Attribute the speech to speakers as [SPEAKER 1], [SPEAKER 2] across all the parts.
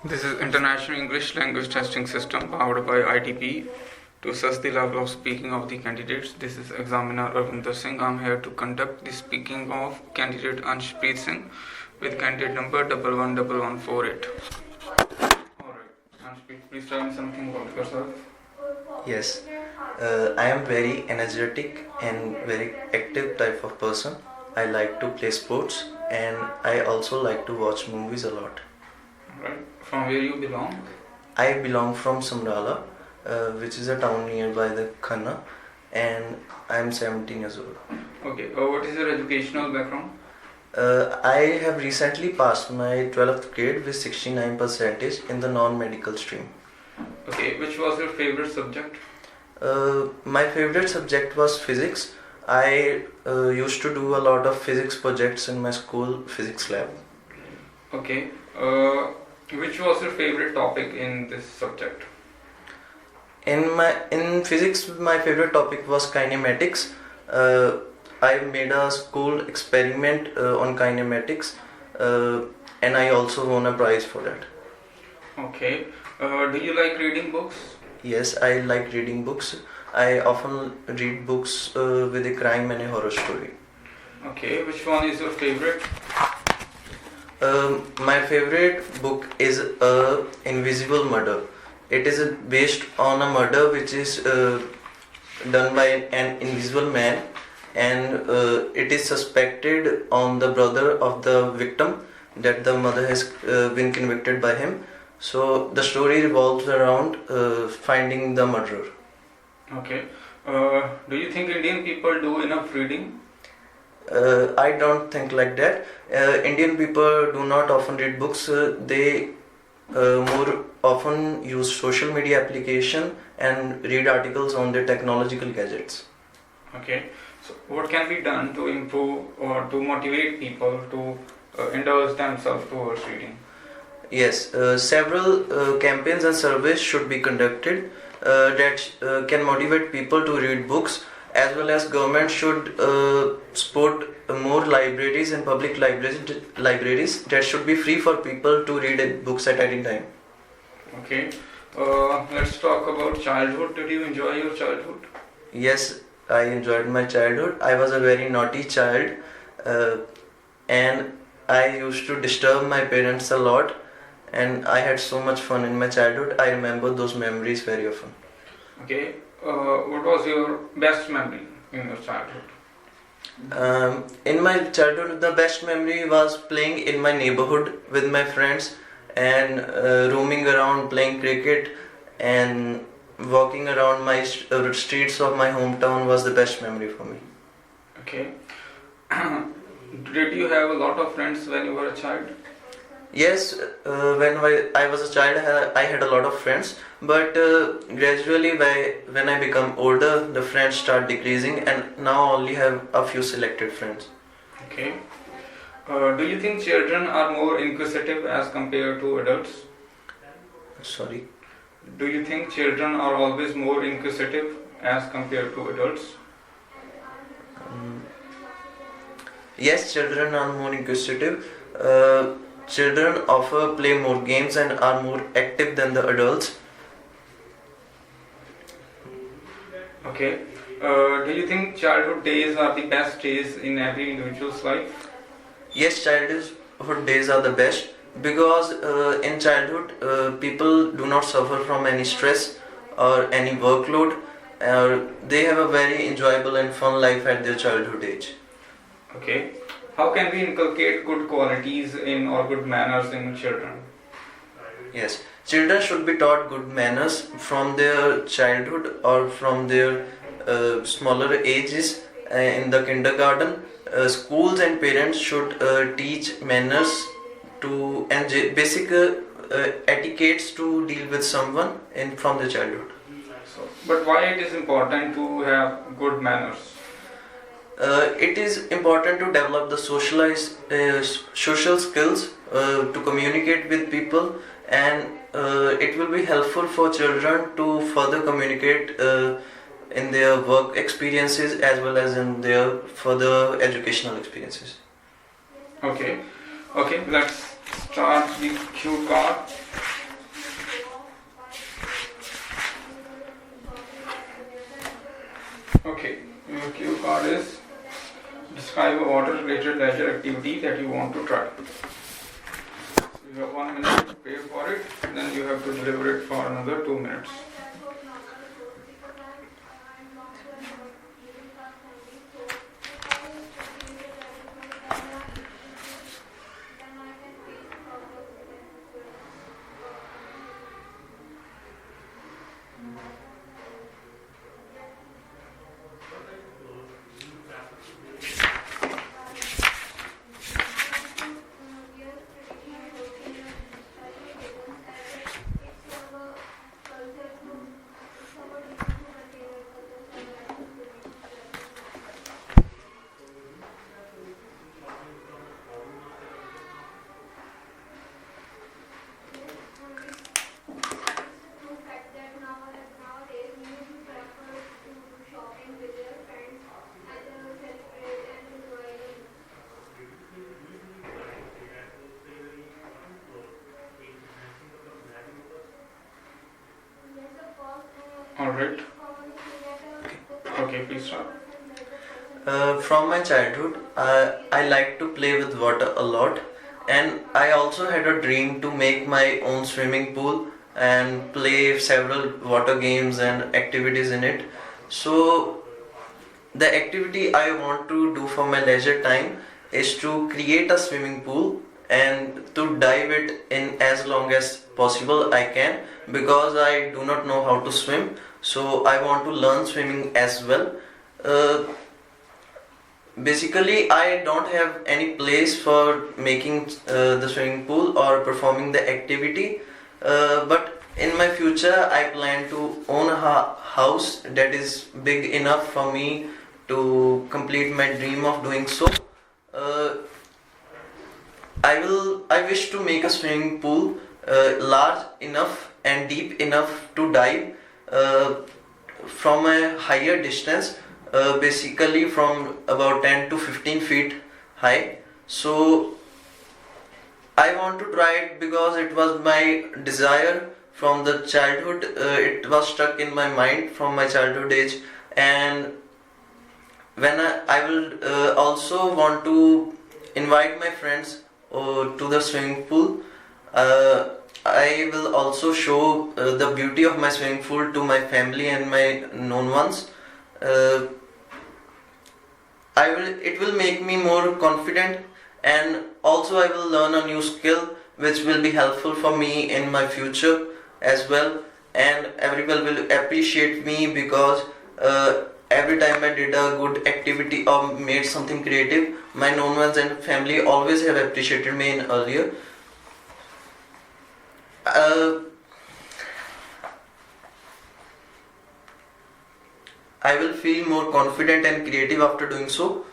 [SPEAKER 1] This is International English Language Testing System powered by ITP. To assess the level of speaking of the candidates, this is examiner Arvinder Singh. I am here to conduct the speaking of candidate Anshpreet Singh with candidate number 111148. Alright, Anshpreet, please tell me something about yourself.
[SPEAKER 2] Yes, I am very energetic and very active type of person. I like to play sports and I also like to watch movies a lot.
[SPEAKER 1] Alright, from where you belong?
[SPEAKER 2] I belong from Samrala, which is a town nearby the Khanna, and I am 17 years old.
[SPEAKER 1] Okay, what is your educational background?
[SPEAKER 2] I have recently passed my 12th grade with 69% in the non-medical stream.
[SPEAKER 1] Okay, which was your favorite subject?
[SPEAKER 2] My favorite subject was physics. I used to do a lot of physics projects in my school physics lab.
[SPEAKER 1] Okay, which was your favorite topic in this subject?
[SPEAKER 2] In physics, my favorite topic was kinematics. I made a school experiment on kinematics, and I also won a prize for that.
[SPEAKER 1] Okay, do you like reading books?
[SPEAKER 2] Yes, I like reading books. I often read books with a crime and a horror story.
[SPEAKER 1] Okay, which one is your favorite?
[SPEAKER 2] My favorite book is Invisible Murder. It is based on a murder which is done by an invisible man, and it is suspected on the brother of the victim that the mother has been convicted by him. So the story revolves around finding the murderer.
[SPEAKER 1] Okay. Do you think Indian people do enough reading?
[SPEAKER 2] I don't think like that. Indian people do not often read books. They more often use social media application and read articles on their technological gadgets.
[SPEAKER 1] Okay. So what can be done to improve or to motivate people to indulge themselves towards reading?
[SPEAKER 2] Yes, several campaigns and surveys should be conducted that can motivate people to read books, as well as government should support more libraries and public libraries that should be free for people to read books at any time.
[SPEAKER 1] Okay. Let's talk about childhood. Did you enjoy your childhood?
[SPEAKER 2] Yes, I enjoyed my childhood. I was a very naughty child, and I used to disturb my parents a lot, and I had so much fun in my childhood. I remember those memories very often.
[SPEAKER 1] Okay. What was your best memory in your childhood?
[SPEAKER 2] In my childhood, the best memory was playing in my neighborhood with my friends and roaming around playing cricket and walking around my streets of my hometown was the best memory for me.
[SPEAKER 1] Okay. Did you have a lot of friends when you were a child?
[SPEAKER 2] Yes, when I was a child, I had a lot of friends, but gradually when I become older, the friends start decreasing, and now I only have a few selected friends.
[SPEAKER 1] Okay. Do you think children are more inquisitive as compared to adults?
[SPEAKER 2] Sorry?
[SPEAKER 1] Do you think children are always more inquisitive as compared to adults?
[SPEAKER 2] Yes, children are more inquisitive. Children often play more games and are more active than the adults.
[SPEAKER 1] Okay. Do you think childhood days are the best days in every individual's life?
[SPEAKER 2] Yes, childhood days are the best because in childhood people do not suffer from any stress or any workload. They have a very enjoyable and fun life at their childhood age.
[SPEAKER 1] Okay. How can we inculcate good qualities in or good manners in children?
[SPEAKER 2] Yes, children should be taught good manners from their childhood or from their smaller ages in the kindergarten. Schools and parents should teach manners to and basic etiquettes to deal with someone from their childhood.
[SPEAKER 1] So, but why it is important to have good manners?
[SPEAKER 2] It is important to develop the social skills to communicate with people, and it will be helpful for children to further communicate in their work experiences as well as in their further educational experiences.
[SPEAKER 1] Okay, let's start the cue card. water related leisure activity that you want to try. You have 1 minute to pay for it, then you have to deliver it for another 2 minutes. Alright. Okay, please start.
[SPEAKER 2] From my childhood, I like to play with water a lot, and I also had a dream to make my own swimming pool and play several water games and activities in it. So, the activity I want to do for my leisure time is to create a swimming pool and to dive it in as long as possible I can, because I do not know how to swim, so I want to learn swimming as well. Uh, Basically, I don't have any place for making the swimming pool or performing the activity, but in my future, I plan to own a house that is big enough for me to complete my dream of doing so. Uh, I wish to make a swimming pool large enough and deep enough to dive uh, from a higher distance, basically from about 10 to 15 feet high. So I want to try it because it was my desire from the childhood. It was stuck in my mind from my childhood age, and when I will also want to invite my friends to the swimming pool. I will also show the beauty of my swimming pool to my family and my known ones. Uh, it will make me more confident, and also I will learn a new skill which will be helpful for me in my future as well, and everyone will appreciate me because every time I did a good activity or made something creative, my known ones and family always have appreciated me in earlier. I will feel more confident and creative after doing so.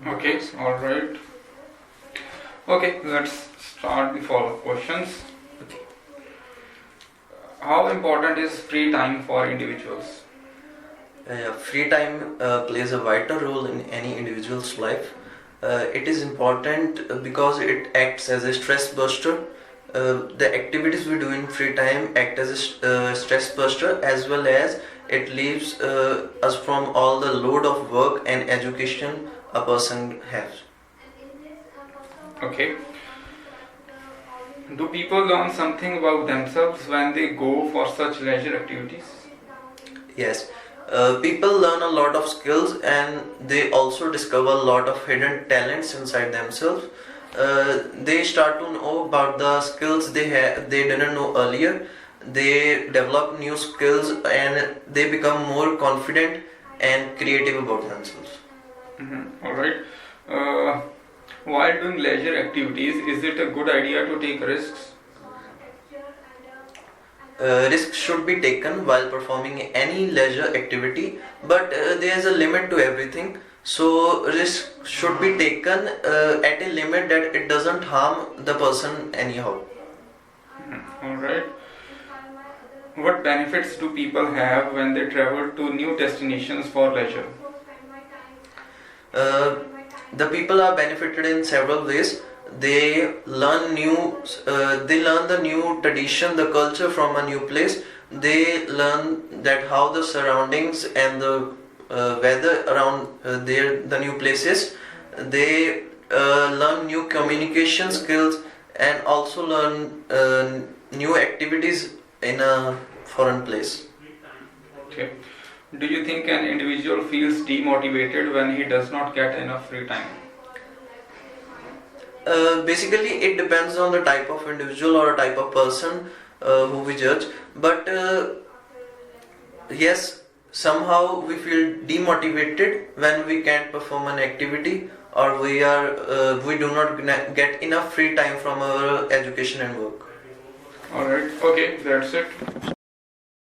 [SPEAKER 1] Okay, alright. Okay, let's start the follow-up questions.
[SPEAKER 2] Okay.
[SPEAKER 1] How important is free time for individuals?
[SPEAKER 2] Free time plays a vital role in any individual's life. It is important because it acts as a stress buster. The activities we do in free time act as a stress buster, as well as it leaves us from all the load of work and education a person has.
[SPEAKER 1] Okay. Do people learn something about themselves when they go for such leisure activities?
[SPEAKER 2] Yes. People learn a lot of skills, and they also discover a lot of hidden talents inside themselves. They start to know about the skills they didn't know earlier. They develop new skills, and they become more confident and creative about themselves.
[SPEAKER 1] Alright. While doing leisure activities, is it a good idea to take risks?
[SPEAKER 2] Risks should be taken while performing any leisure activity, but there is a limit to everything. So risk should be taken at a limit that it doesn't harm the person anyhow.
[SPEAKER 1] Alright. What benefits do people have when they travel to new destinations for leisure?
[SPEAKER 2] The people are benefited in several ways. They learn the new tradition, the culture from a new place. They learn that how the surroundings and the weather around the new places. They learn new communication skills and also learn new activities in a foreign place.
[SPEAKER 1] Okay. Do you think an individual feels demotivated when he does not get enough free time?
[SPEAKER 2] Basically, it depends on the type of individual or type of person who we judge. But yes, somehow we feel demotivated when we can't perform an activity or we do not get enough free time from our education and work.
[SPEAKER 1] Alright, okay, that's it.